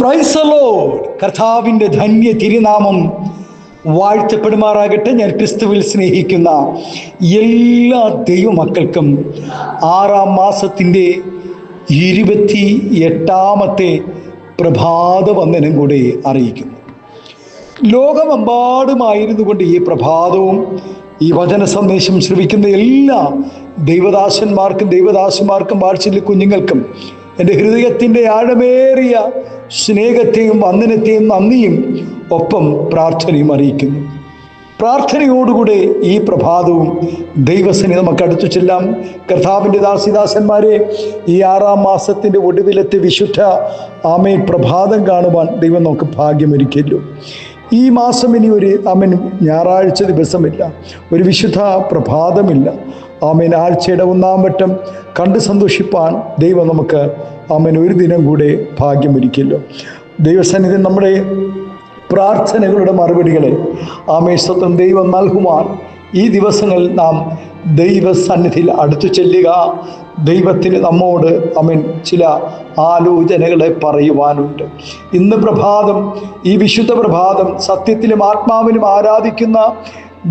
Praise the Lord. കർത്താവിൻ്റെ ധന്യ തിരുനാമം വാഴ്ത്തപ്പെടുമാറാകട്ടെ. ഞാൻ ക്രിസ്തുവിൽ സ്നേഹിക്കുന്ന എല്ലാ ദൈവമക്കൾക്കും 6-ാം മാസത്തിൻ്റെ 28ാമത്തെ പ്രഭാത വന്ദനം കൂടെ അറിയിക്കുന്നു. ലോകമെമ്പാടുമായിരുന്നു കൊണ്ട് ഈ പ്രഭാതവും ഈ വചന സന്ദേശം ശ്രവിക്കുന്ന എല്ലാ ദൈവദാസന്മാർക്കും വാത്സല്യ കുഞ്ഞുങ്ങൾക്കും എൻ്റെ ഹൃദയത്തിൻ്റെ ആഴമേറിയ സ്നേഹത്തെയും വന്ദനത്തെയും നന്ദിയും ഒപ്പം പ്രാർത്ഥനയും അറിയിക്കുന്നു. പ്രാർത്ഥനയോടുകൂടെ ഈ പ്രഭാതവും ദൈവസന്നിധി നമുക്ക് അടുത്തു ചെല്ലാം. കർത്താവിൻ്റെ ദാസിദാസന്മാരെ, ഈ 6-ാം മാസത്തിൻ്റെ ഒടുവിലത്തെ വിശുദ്ധ ആമേൻ പ്രഭാതം കാണുവാൻ ദൈവം നമുക്ക് ഭാഗ്യമൊരുക്കിയല്ലോ. ഈ മാസം ഇനി ഒരു ഞായറാഴ്ച ദിവസമില്ല, ഒരു വിശുദ്ധ പ്രഭാതമില്ല. ആഴ്ചയുടെ 1-ാം വട്ടം കണ്ട് സന്തോഷിപ്പാൻ ദൈവം നമുക്ക് ഒരു ദിനം കൂടെ ഭാഗ്യമൊരുക്കിയല്ലോ. ദൈവസന്നിധി നമ്മുടെ പ്രാർത്ഥനകളുടെ മറുപടികളെ സ്തോത്രം ദൈവം നൽകുവാൻ ഈ ദിവസങ്ങളിൽ നാം ദൈവസന്നിധിയിൽ അടുത്തു ചെല്ലുക. ദൈവത്തിന് നമ്മോട് ചില ആലോചനകളെ പറയുവാനുണ്ട്. ഇന്ന് പ്രഭാതം, ഈ വിശുദ്ധ പ്രഭാതം സത്യത്തിലും ആത്മാവിലും ആരാധിക്കുന്ന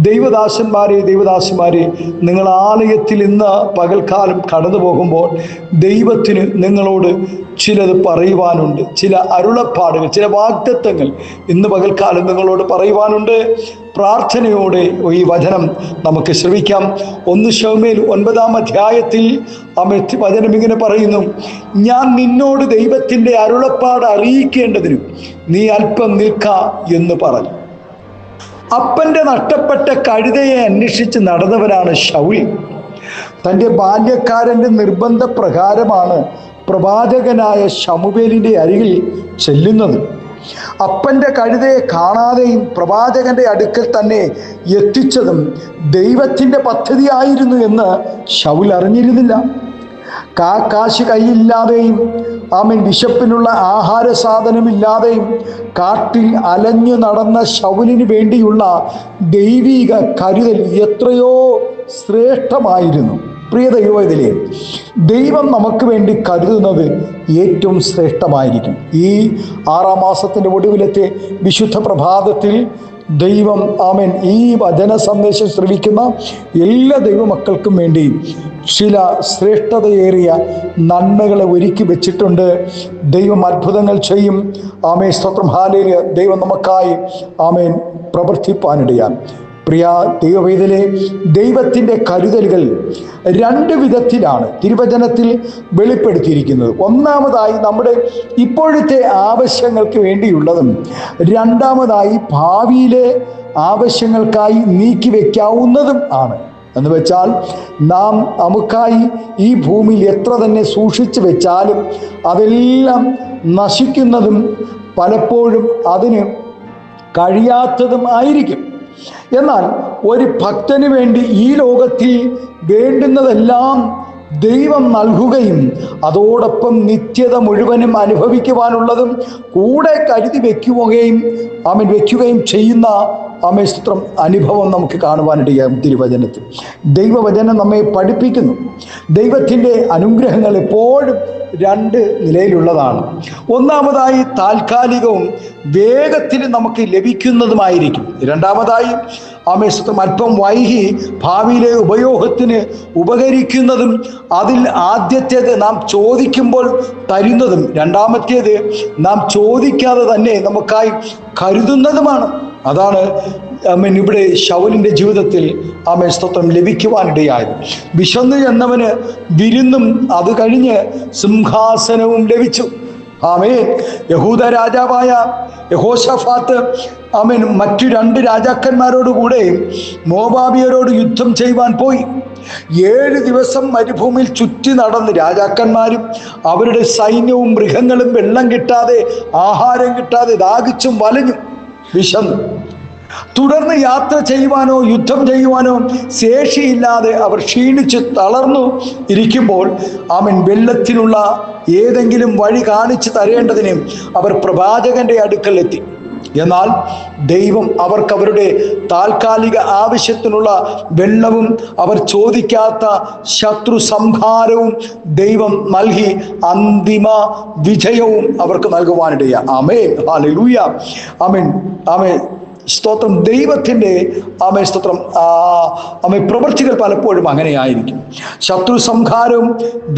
ദൈവദാസന്മാരെ, നിങ്ങൾ ആലയത്തിൽ ഇന്ന് പകൽക്കാലം കടന്നു പോകുമ്പോൾ ദൈവത്തിന് നിങ്ങളോട് ചിലത് പറയുവാനുണ്ട്. ചില അരുളപ്പാടുകൾ, ചില വാഗ്ദത്തങ്ങൾ ഇന്ന് പകൽക്കാലം നിങ്ങളോട് പറയുവാനുണ്ട്. പ്രാർത്ഥനയോടെ ഈ വചനം നമുക്ക് ശ്രവിക്കാം. 1 ശമൂവേൽ 9-ാം അധ്യായത്തിൽ വചനം ഇങ്ങനെ പറയുന്നു: ഞാൻ നിന്നോട് ദൈവത്തിൻ്റെ അരുളപ്പാട് അറിയിക്കേണ്ടതിനും നീ അല്പം നിൽക്ക എന്ന് പറഞ്ഞു. അപ്പൻ്റെ നഷ്ടപ്പെട്ട കഴുതയെ അന്വേഷിച്ച് നടന്നവനാണ് ശൗൽ. തൻ്റെ ബാല്യക്കാരൻ്റെ നിർബന്ധ പ്രകാരമാണ് പ്രവാചകനായ ശമൂവേലിൻ്റെ അരികിൽ ചെല്ലുന്നത്. അപ്പൻ്റെ കഴുതയെ കാണാതെയും പ്രവാചകന്റെ അടുക്കൽ തന്നെ എത്തിച്ചതും ദൈവത്തിൻ്റെ പദ്ധതിയായിരുന്നു എന്ന് ശൗൽ അറിഞ്ഞിരുന്നില്ല. കാശ് കയ്യില്ലാതെയും വിശപ്പിനുള്ള ആഹാര സാധനമില്ലാതെയും കാട്ടിൽ അലഞ്ഞു നടന്ന ശൗലിന് വേണ്ടിയുള്ള ദൈവിക കരുതൽ എത്രയോ ശ്രേഷ്ഠമായിരുന്നു. പ്രിയ ദൈവത്തിലെ, ദൈവം നമുക്ക് വേണ്ടി കരുതുന്നത് ഏറ്റവും ശ്രേഷ്ഠമായിരിക്കും. ഈ 6-ാം മാസത്തിൻ്റെ ഒടുവിലത്തെ വിശുദ്ധ പ്രഭാതത്തിൽ ദൈവം ഈ വചന സന്ദേശം ശ്രവിക്കുന്ന എല്ലാ ദൈവമക്കൾക്കും വേണ്ടി ചില ശ്രേഷ്ഠതയേറിയ നന്മകളെ ഒരുക്കി വെച്ചിട്ടുണ്ട്. ദൈവം അത്ഭുതങ്ങൾ ചെയ്യും. സ്തോത്രം, ഹല്ലേലൂയ. ദൈവം നമുക്കായി പ്രവർത്തിപ്പാനിടയാൻ. പ്രിയ ദൈവവേദലെ, ദൈവത്തിൻ്റെ കരുതലുകൾ 2 വിധത്തിലാണ് തിരുവചനത്തിൽ വെളിപ്പെടുത്തിയിരിക്കുന്നത്. ഒന്നാമതായി നമ്മുടെ ഇപ്പോഴത്തെ ആവശ്യങ്ങൾക്ക് വേണ്ടിയുള്ളതും, രണ്ടാമതായി ഭാവിയിലെ ആവശ്യങ്ങൾക്കായി നീക്കി വയ്ക്കാവുന്നതും ആണ്. എന്ന് വെച്ചാൽ നമുക്കായി ഈ ഭൂമിയിൽ എത്ര തന്നെ സൂക്ഷിച്ചു വെച്ചാലും അതെല്ലാം നശിക്കുന്നതും പലപ്പോഴും അതിന് കഴിയാത്തതും ആയിരിക്കും. എന്നാൽ ഒരു ഭക്തന് വേണ്ടി ഈ ലോകത്തിൽ വേണ്ടുന്നതെല്ലാം ദൈവം നൽകുകയും അതോടൊപ്പം നിത്യത മുഴുവനും അനുഭവിക്കുവാനുള്ളതും കൂടെ കരുതി വെക്കുകയും ചെയ്യുന്ന സ്തോത്രം അനുഭവം നമുക്ക് കാണുവാനിടയാകും. തിരുവചനത്തിൽ ദൈവവചനം നമ്മെ പഠിപ്പിക്കുന്നു. ദൈവത്തിൻ്റെ അനുഗ്രഹങ്ങൾ എപ്പോഴും 2 നിലയിലുള്ളതാണ്. ഒന്നാമതായി താൽക്കാലികവും വേഗത്തിൽ നമുക്ക് ലഭിക്കുന്നതുമായിരിക്കും. രണ്ടാമതായി സ്തോത്രം അല്പം വൈകി ഭാവിയിലെ ഉപയോഗത്തിന് ഉപകരിക്കുന്നതും, അതിൽ ആദ്യത്തേത് നാം ചോദിക്കുമ്പോൾ തരുന്നതും, രണ്ടാമത്തേത് നാം ചോദിക്കാതെ തന്നെ നമുക്കായി കരുതുന്നതുമാണ്. അതാണ് ഇവിടെ ശൗലിൻ്റെ ജീവിതത്തിൽ സ്തോത്രം ലഭിക്കുവാനിടയായത്. വിശന്നു എന്നവന് വിരുന്നും അത് കഴിഞ്ഞ് സിംഹാസനവും ലഭിച്ചു. യഹൂദ രാജാവായ യഹോശഫാത്ത് മറ്റു 2 രാജാക്കന്മാരോടുകൂടെ മോവാബിയരോട് യുദ്ധം ചെയ്യുവാൻ പോയി. 7 ദിവസം മരുഭൂമിയിൽ ചുറ്റി നടന്ന് രാജാക്കന്മാരും അവരുടെ സൈന്യവും മൃഗങ്ങളും വെള്ളം കിട്ടാതെ, ആഹാരം കിട്ടാതെ ദാഹിച്ചും വലഞ്ഞും വിശന്നു. തുടർന്ന് യാത്ര ചെയ്യുവാനോ യുദ്ധം ചെയ്യുവാനോ ശേഷിയില്ലാതെ അവർ ക്ഷീണിച്ച് തളർന്നു ഇരിക്കുമ്പോൾ വെള്ളത്തിനുള്ള ഏതെങ്കിലും വഴി കാണിച്ചു തരേണ്ടതിന് അവർ പ്രവാചകന്റെ അടുക്കൽ എത്തി. എന്നാൽ ദൈവം അവർക്ക് അവരുടെ താൽക്കാലിക ആവശ്യത്തിനുള്ള വെള്ളവും അവർ ചോദിക്കാത്ത ശത്രു സംഹാരവും ദൈവം നൽകി അന്തിമ വിജയവും അവർക്ക് നൽകുവാനിടയാ. ആമേൻ, ഹല്ലേലൂയ, ആമേൻ, ആമേൻ. സ്തോത്രം. ദൈവത്തിൻ്റെ ആമേൻ, സ്തോത്രം. ആമേൻ, പ്രവൃത്തികൾ പലപ്പോഴും അങ്ങനെയായിരിക്കും. ശത്രു സംഹാരവും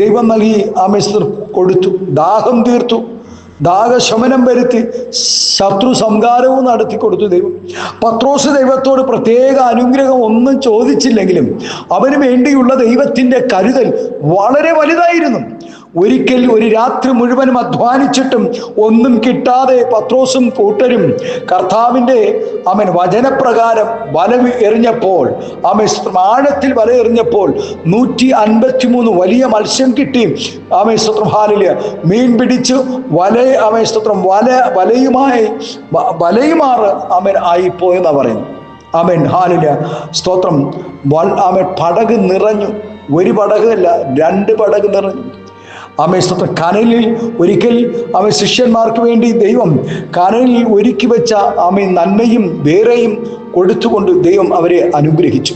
ദൈവം നൽകി ആമേൻ, സ്തോത്രം കൊടുത്തു. ദാഹം തീർത്തു, ദാഹശമനം വരുത്തി, ശത്രു സംഹാരവും നടത്തി കൊടുത്തു ദൈവം. പത്രോസ് ദൈവത്തോട് പ്രത്യേക അനുഗ്രഹം ഒന്നും ചോദിച്ചില്ലെങ്കിലും അവന് വേണ്ടിയുള്ള ദൈവത്തിൻ്റെ കരുതൽ വളരെ വലുതായിരുന്നു. ഒരിക്കൽ ഒരു രാത്രി മുഴുവനും അധ്വാനിച്ചിട്ടും ഒന്നും കിട്ടാതെ പത്രോസും കൂട്ടരും കർത്താവിൻ്റെ ആമേൻ വചനപ്രകാരം വല എറിഞ്ഞപ്പോൾ, ആമേൻ, ആഴത്തിൽ വല എറിഞ്ഞപ്പോൾ 153 വലിയ മത്സ്യം കിട്ടി. ആമേൻ, സ്തോത്രം, ഹാലേലൂയ. മീൻ പിടിച്ചു ആമേൻ, സ്തോത്രം, വലയുമാറ് ആമേൻ ആയിപ്പോയെന്നാ പറയുന്നു. ആമേൻ, ഹാലേലൂയ, സ്തോത്രം. ആമേൻ, പടക് നിറഞ്ഞു. ഒരു പടകല്ല, 2 പടക് നിറഞ്ഞു. ആമേൻ, സ്തോത്രം. കനലിൽ ഒരിക്കൽ ആമേൻ ശിഷ്യന്മാർക്ക് വേണ്ടി ദൈവം കനലിൽ ഒരുക്കി വെച്ച ആമേൻ നന്മയും വേറെയും കൊടുത്തുകൊണ്ട് ദൈവം അവരെ അനുഗ്രഹിച്ചു.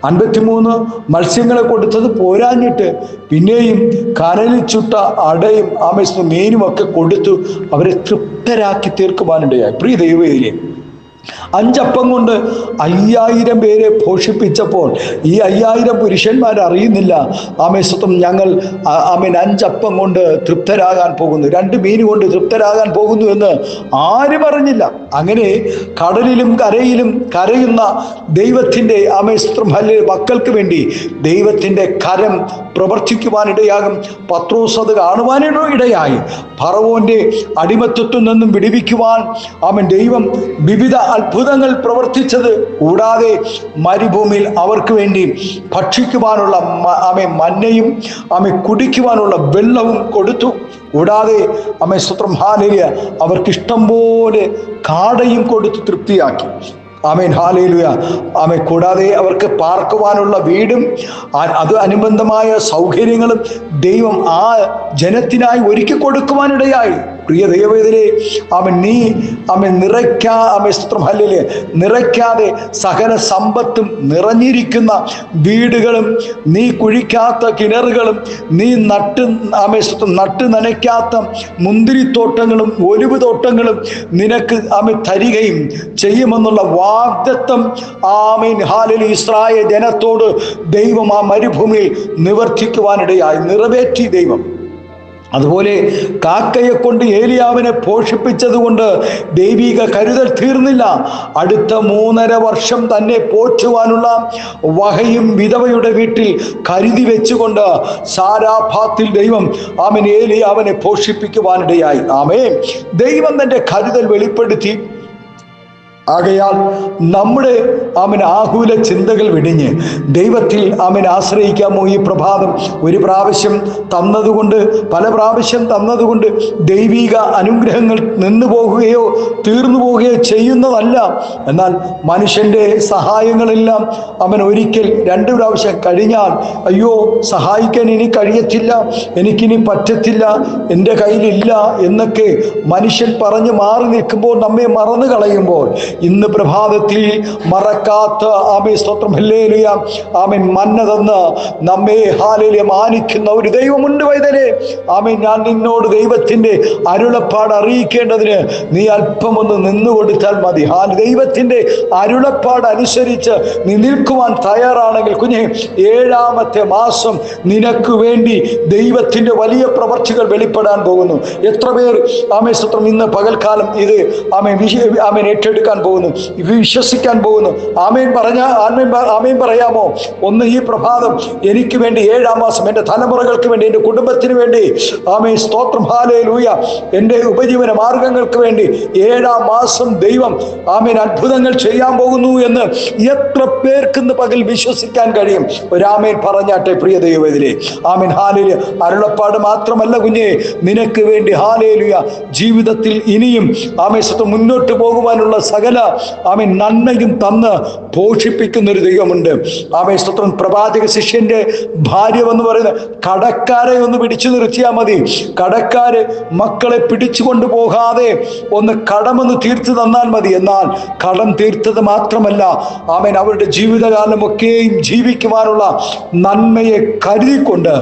53 മത്സ്യങ്ങളെ കൊടുത്തത് പോരാഞ്ഞിട്ട് പിന്നെയും കനലിൽ ചുട്ട അടയും ആമേൻ മീനും ഒക്കെ കൊടുത്തു അവരെ തൃപ്തരാക്കി തീർക്കുവാനിടയായി. പ്രിയ ദൈവവേദിയെ, 5 അപ്പം കൊണ്ട് 5000 പേരെ പോഷിപ്പിച്ചപ്പോൾ ഈ 5000 പുരുഷന്മാർ അറിയുന്നില്ല, ആമേൻ, സ്തോത്രം, ഞങ്ങൾ ആമേൻ 5 അപ്പം കൊണ്ട് തൃപ്തരാകാൻ പോകുന്നു, 2 മീൻ കൊണ്ട് തൃപ്തരാകാൻ പോകുന്നു എന്ന് ആരും അറിഞ്ഞില്ല. അങ്ങനെ കടലിലും കരയിലും കരയുന്ന ദൈവത്തിൻ്റെ ആമേൻ, സ്തോത്രം, മക്കൾക്ക് വേണ്ടി ദൈവത്തിൻ്റെ കരം പ്രവർത്തിക്കുവാനിടയാകും. പത്രോസ് അത് കാണുവാനിടയായി. ഫറവോന്റെ അടിമത്തത്തിൽ നിന്നും വിടുവിക്കുവാൻ ആമേൻ ദൈവം വിവിധ അത്ഭുതങ്ങൾ പ്രവർത്തിച്ചത് കൂടാതെ മരുഭൂമിയിൽ അവർക്ക് വേണ്ടി ഭക്ഷിക്കുവാനുള്ള ആമേൻ മന്നയും ആമേൻ കുടിക്കുവാനുള്ള വെള്ളവും കൊടുത്തു. കൂടാതെ ആമേൻ, സ്തോത്രം, ഹല്ലേലൂയ, അവർക്ക് ഇഷ്ടം പോലെ കാടയും കൊടുത്ത് തൃപ്തിയാക്കി. ആമേൻ, ഹല്ലേലൂയ, ആമേൻ. കൂടാതെ അവർക്ക് പാർക്കുവാനുള്ള വീടും അത് അനുബന്ധമായ സൗകര്യങ്ങളും ദൈവം ആ ജനത്തിനായി ഒരുക്കി കൊടുക്കുവാനിടയായി. പ്രിയ ദൈവവേദനയെ, അവൻ നീ അവൻ ആമേൻ, സ്തോത്രം, ഹല്ലേലൂയ, നിറയ്ക്കാതെ സകല സമ്പത്തും നിറഞ്ഞിരിക്കുന്ന വീടുകളും നീ കുഴിക്കാത്ത കിണറുകളും നീ ആമേൻ, സ്തോത്രം, നട്ട് നനയ്ക്കാത്ത മുന്തിരിത്തോട്ടങ്ങളും ഒലിവ് തോട്ടങ്ങളും നിനക്ക് ആമേൻ തരികയും ചെയ്യുമെന്നുള്ള വാഗ്ദത്തം ആമേൻ, ഹല്ലേലൂയ, ഇസ്രായേൽ ജനത്തോട് ദൈവം ആ മരുഭൂമിയിൽ നിവർത്തിക്കുവാനിടയായി, നിറവേറ്റി ദൈവം. അതുപോലെ കാക്കയെ കൊണ്ട് ഏലിയാവിനെ പോഷിപ്പിച്ചതുകൊണ്ട് ദൈവിക കരുതൽ തീർന്നില്ല. അടുത്ത 3.5 വർഷം തന്നെ പോറ്റുവാനുള്ള വകയും വിധവയുടെ വീട്ടിൽ കരുതി വെച്ചുകൊണ്ട് സാരാഭാത്തിൽ ദൈവം ആമേൻ ഏലിയാവിനെ പോഷിപ്പിക്കുവാനിടയായി. ആമേൻ. ദൈവം തൻ്റെ കരുതൽ വെളിപ്പെടുത്തി. ആകയാൽ നമ്മുടെ ആമേൻ ആകുല ചിന്തകൾ വെടിഞ്ഞ് ദൈവത്തിൽ ആമേൻ ആശ്രയിക്കാമോ? ഈ പ്രഭാതം ഒരു പ്രാവശ്യം തന്നതുകൊണ്ട്, പല പ്രാവശ്യം തന്നതുകൊണ്ട് ദൈവിക അനുഗ്രഹങ്ങൾ നിന്നു പോകുകയോ തീർന്നു പോവുകയോ ചെയ്യുന്നതല്ല. എന്നാൽ മനുഷ്യൻ്റെ സഹായങ്ങളെല്ലാം അവൻ ഒരിക്കൽ 2 പ്രാവശ്യം കഴിഞ്ഞാൽ അയ്യോ സഹായിക്കാൻ ഇനി കഴിയത്തില്ല, എനിക്കിനി പറ്റത്തില്ല, എൻ്റെ കയ്യിലില്ല എന്നൊക്കെ മനുഷ്യൻ പറഞ്ഞ് മാറി നിൽക്കുമ്പോൾ, നമ്മെ മറന്നു കളയുമ്പോൾ, ഇന്ന് പ്രഭാതത്തിൽ മറക്കാത്ത ആമേൻ, സ്തോത്രം, ഹല്ലേലൂയ, ആമേൻ, മന്ന തന്ന് നമ്മെ ഹല്ലേലൂയ മാനിക്കുന്ന ഒരു ദൈവമുണ്ട് വൈതലേ. ആമേൻ. ഞാൻ നിന്നോട് ദൈവത്തിൻ്റെ അരുളപ്പാട് അറിയിക്കേണ്ടതിന് നീ അല്പമൊന്ന് നിന്നുകൊടുത്താൽ മതി. ദൈവത്തിൻ്റെ അരുളപ്പാട് അനുസരിച്ച് നീ നിൽക്കുവാൻ തയ്യാറാണെങ്കിൽ കുഞ്ഞെ, 7ാമത്തെ മാസം നിനക്ക് വേണ്ടി ദൈവത്തിൻ്റെ വലിയ പ്രവർത്തികൾ വെളിപ്പെടാൻ പോകുന്നു. എത്ര പേർ ആമേൻ, സ്തോത്രം, ഇന്ന് പകൽക്കാലം ഇത് ആമേൻ ഏറ്റെടുക്കാൻ പോകുന്നു, വിശ്വസിക്കാൻ പോകുന്നു? ആമേൻ പറയാമോ? ഒന്ന്, ഈ പ്രഭാതം എനിക്ക് വേണ്ടി 7ാം മാസം എൻ്റെ തലമുറകൾക്ക് വേണ്ടി, എൻ്റെ കുടുംബത്തിന് വേണ്ടി, ആമേൻ, സ്തോത്രം, ഹല്ലേലൂയ, എൻ്റെ ഉപജീവന മാർഗങ്ങൾക്ക് വേണ്ടി 7ാം മാസം ദൈവം ആമേൻ അത്ഭുതങ്ങൾ ചെയ്യാൻ പോകുന്നു എന്ന് എത്ര പേർക്കിന്ന് പകൽ വിശ്വസിക്കാൻ കഴിയും? ഒരാമേൻ പറഞ്ഞാട്ടെ പ്രിയ ദൈവവേദിലേ. ആമേൻ, ഹല്ലേലൂയ. അരുളപ്പാട് മാത്രമല്ല കുഞ്ഞെ, നിനക്ക് വേണ്ടി ഹല്ലേലൂയ ജീവിതത്തിൽ ഇനിയും ആമേൻ, മുന്നോട്ട് പോകുവാനുള്ള സകല ആമേൻ നന്മയും തന്ന് പോഷിപ്പിക്കുന്ന ഒരു ദൈവമുണ്ട്. ആമേൻ സ്തോത്രം. പ്രവാചക ശിഷ്യന്റെ ഭാര്യ എന്ന് പറയുന്നത് കടക്കാരെ ഒന്ന് പിടിച്ചു നിർത്തിയാൽ മതി. കടക്കാര് മക്കളെ പിടിച്ചു കൊണ്ടുപോകാതെ ഒന്ന് കടമൊന്ന് തീർത്തു തന്നാൽ മതി. എന്നാൽ കടം തീർത്തത് മാത്രമല്ല, ആമേൻ അവരുടെ ജീവിതകാലമൊക്കെയും ജീവിക്കുവാനുള്ള നന്മയെ കരുതിക്കൊണ്ട്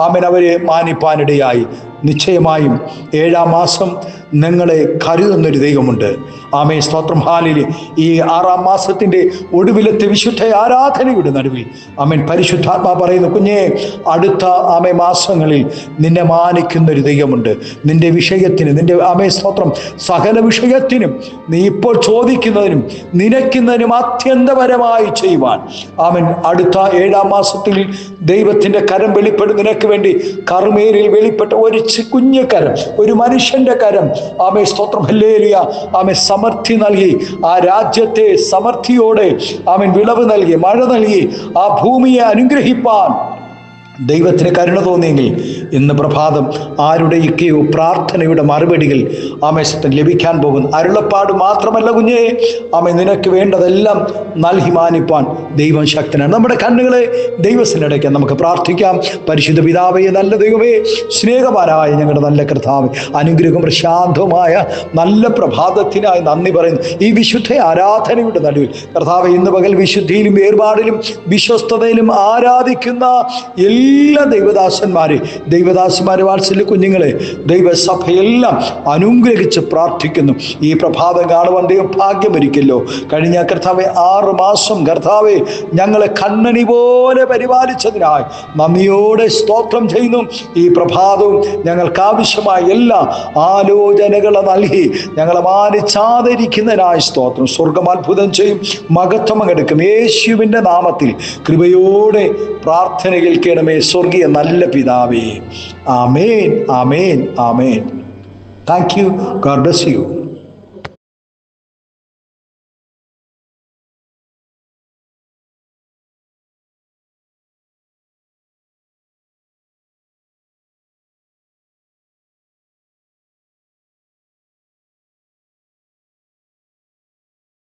ആമേൻ അവരെ മാനിപ്പാനിടയായി. നിശ്ചയമായും 7-ാം മാസം നിങ്ങളെ കരുതുന്നൊരു ദൈവമുണ്ട്. ആമേൻ സ്തോത്രം. ഹാലേലൂയ. ഈ 6-ാം മാസത്തിൻ്റെ ഒടുവിലത്തെ വിശുദ്ധ ആരാധനയുടെ നടുവിൽ ആമേൻ പരിശുദ്ധാത്മാ പറയുന്നു, കുഞ്ഞെ, അടുത്ത ആമേ മാസങ്ങളിൽ നിന്നെ മാനിക്കുന്നൊരു ദൈവമുണ്ട്. നിന്റെ വിഷയത്തിന്, നിന്റെ ആമേ സ്തോത്രം സകല വിഷയത്തിനും, നീ ഇപ്പോൾ ചോദിക്കുന്നതിനും നിനക്കുന്നതിനും അത്യന്തപരമായി ചെയ്യുവാൻ ആമേൻ അടുത്ത 7-ാം മാസത്തിൽ ദൈവത്തിൻ്റെ കരം വെളിപ്പെടും. നിനക്ക് വേണ്ടി കർമ്മേലിൽ വെളിപ്പെട്ട ഒരു കുഞ്ഞു കരം, ഒരു മനുഷ്യന്റെ കരം, ആമേ സ്തോത്രം ഹല്ലേലൂയ, ആമേ സമൃദ്ധി നൽകി ആ രാജ്യത്തെ സമൃദ്ധിയോടെ ആമേൻ വിളവ് നൽകി, മഴ നൽകി ആ ഭൂമിയെ അനുഗ്രഹിപ്പാൻ ദൈവത്തിന് കരുണ തോന്നിയെങ്കിൽ ഇന്ന് പ്രഭാതം ആരുടെയൊക്കെയോ പ്രാർത്ഥനയുടെ മറുപടികൾ ആമേശത്തിന് ലഭിക്കാൻ പോകുന്നു. അരുളപ്പാട് മാത്രമല്ല കുഞ്ഞേ, ആമേ നിനക്ക് വേണ്ടതെല്ലാം നൽകി മാനിപ്പാൻ ദൈവം ശക്തനാണ്. നമ്മുടെ കണ്ണുകളെ ദൈവത്തിനടയ്ക്കാൻ നമുക്ക് പ്രാർത്ഥിക്കാം. പരിശുദ്ധ പിതാവേ, നല്ല ദൈവമേ, സ്നേഹവാനായ ഞങ്ങളുടെ നല്ല കർത്താവേ, അനുഗ്രഹം പ്രശാന്തവുമായ നല്ല പ്രഭാതത്തിനായി നന്ദി പറയുന്നു. ഈ വിശുദ്ധ ആരാധനയുടെ നടുവിൽ കർത്താവേ, ഇന്ന് പകൽ വിശുദ്ധിയിലും വേർപാടിലും വിശ്വസ്തതയിലും ആരാധിക്കുന്ന എല്ലാ ദൈവദാസന്മാരെ വാത്സല്യ കുഞ്ഞുങ്ങളെ ദൈവസഭയെല്ലാം അനുഗ്രഹിച്ച് പ്രാർത്ഥിക്കുന്നു. ഈ പ്രഭാതം കാണുവാൻ ദൈവം ഭാഗ്യമൊരുക്കല്ലോ. കഴിഞ്ഞ കർത്താവെ 6 മാസം കർത്താവെ ഞങ്ങളെ കണ്ണണി പോലെ പരിപാലിച്ചതിനായി നന്ദിയോടെ സ്തോത്രം ചെയ്യുന്നു. ഈ പ്രഭാതവും ഞങ്ങൾക്ക് ആവശ്യമായ എല്ലാ ആലോചനകളെ നൽകി ഞങ്ങളെ മാനിച്ചാതിരിക്കുന്നതിനായി സ്തോത്രം. സ്വർഗം അത്ഭുതം ചെയ്യും, മഹത്വം എടുക്കും. യേശുവിൻ്റെ നാമത്തിൽ കൃപയോടെ പ്രാർത്ഥന കേൾക്കണമേ സ്വർഗീയ നല്ല പിതാവേ. ആമേൻ, ആമേൻ, ആമേൻ. Thank you. God bless U.